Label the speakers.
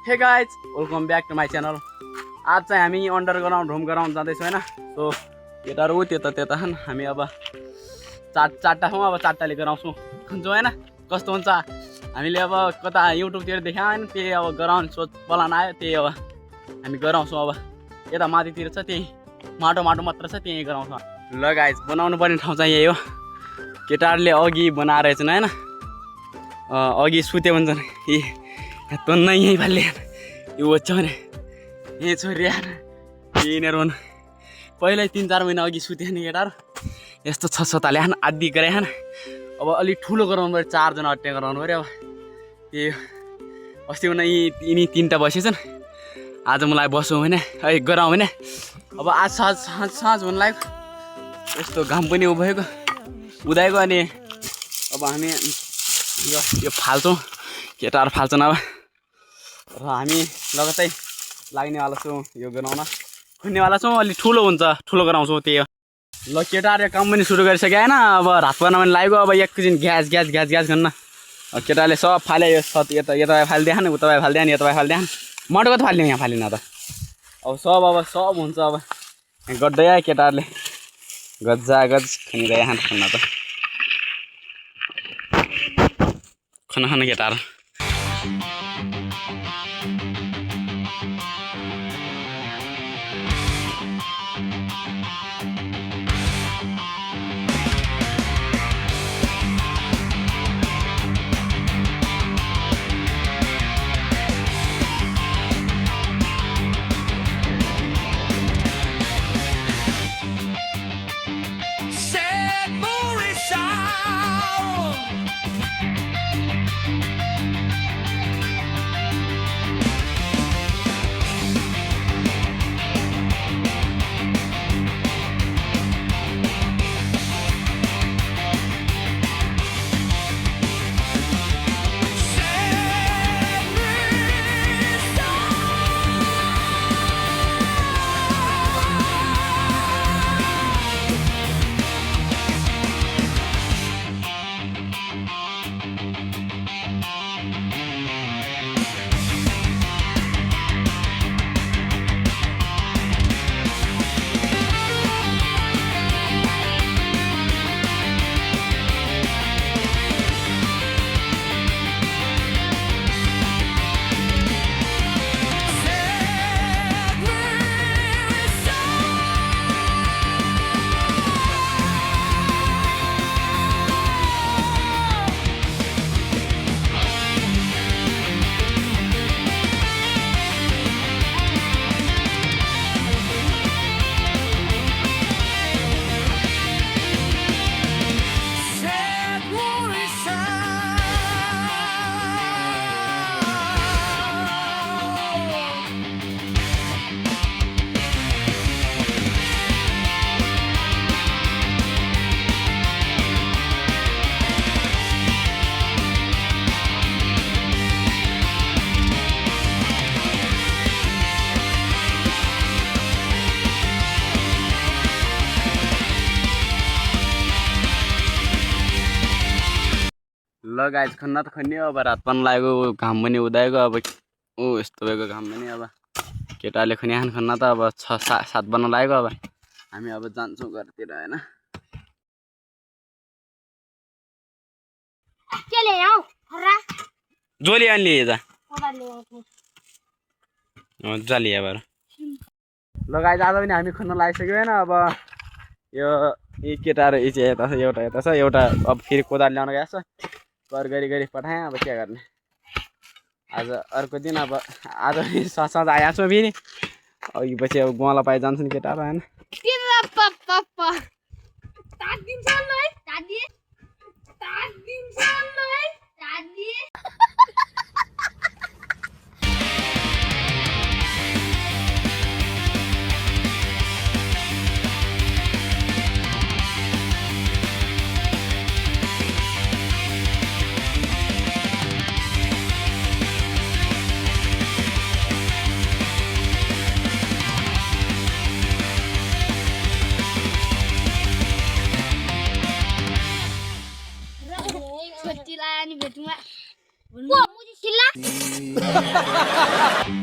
Speaker 1: हे guys welcome back to my channel. आज चाहिँ हामी अन्डरग्राउन्ड होम ग्राउन्ड जाँदैछौँ होइन। सो केटाहरू त्यता हामी अब चारवटा छौँ। अब चारवटाले गराउँछौँ खुन्छौँ होइन। कस्तो हुन्छ हामीले अब कता युट्युबतिर देखायौँ होइन, त्यही अब ग्राउन्ड सोच प्लान आयो, त्यही अब हामी गराउँछौँ। अब यता माथितिर छ त्यही माटो मात्र छ, त्यहीँ गराउँछौँ। ल गाइज बनाउनु पर्ने ठाउँ चाहिँ यही हो। केटाहरूले अघि बनाएर चाहिँ होइन, अघि सुत्यो भन्छन् तन्न यहीँ फाल्ने यो छ भने यहीँ छोरी यिनीहरू हुन्। पहिल्यै 3-4 महिना अघि सुत्यो नि केटाहरू, यस्तो छताले खान आदि गरे खान। अब अलिक ठुलो गराउनु पऱ्यो, 4 जना अट्टे गराउनु पऱ्यो। अब त्यही अस्ति उनी यिनी 3टा बसेछन्, आज मलाई बसौँ भने गराउँ भने। अब आज साँझ हुन लाग्यो, यस्तो घाम पनि उदाएको अनि अब हामी यो फाल्छौँ, केटाहरू फाल्छन्। अब र हामी लगत्तै लाग्नेवाला छौँ, यो गराउन खुन्नेवाला छौँ। अलिक ठुलो हुन्छ, ठुलो गराउँछौँ त्यही हो। ल केटाहरूले काम पनि सुरु गरिसक्यो होइन। अब रात पर्न पनि लाग्यो। अब एकैछिन ग्यास गर्न केटाहरूले सब फाल्यो। यो छत यता फालिदिएन, उता फालिदिएन, यता फालिदिएन। माटो कति फाल्ने यहाँ फालिन त। अब सब हुन्छ। अब गर्दै आयो केटाहरूले, गज खनिरहे खान त खाना केटाहरू। ल गाइज खन्न त खन्ने। अब रात पनि लाग्यो, घाम पनि उदाएको। अब यस्तो भएको घाम पनि। अब केटाहरूले खन्न त अब 6-7 बन्न लाग्यो। अब हामी अब जान्छौँ घरतिर होइन। जोली अनि जाली अब ल गाइज आज पनि हामी खन्न लागिसक्यो होइन। अब यो केटाहरू एउटा छ, एउटा अब फेरि कोदाल ल्याउन गएको छ। गरी पठाएँ। अब के गर्ने, आज अर्को दिन। अब आज साँझ आएको छु फेरि, अघि पछि अब गुवाला पाइ जान्छन् केटाहरू होइन। होइन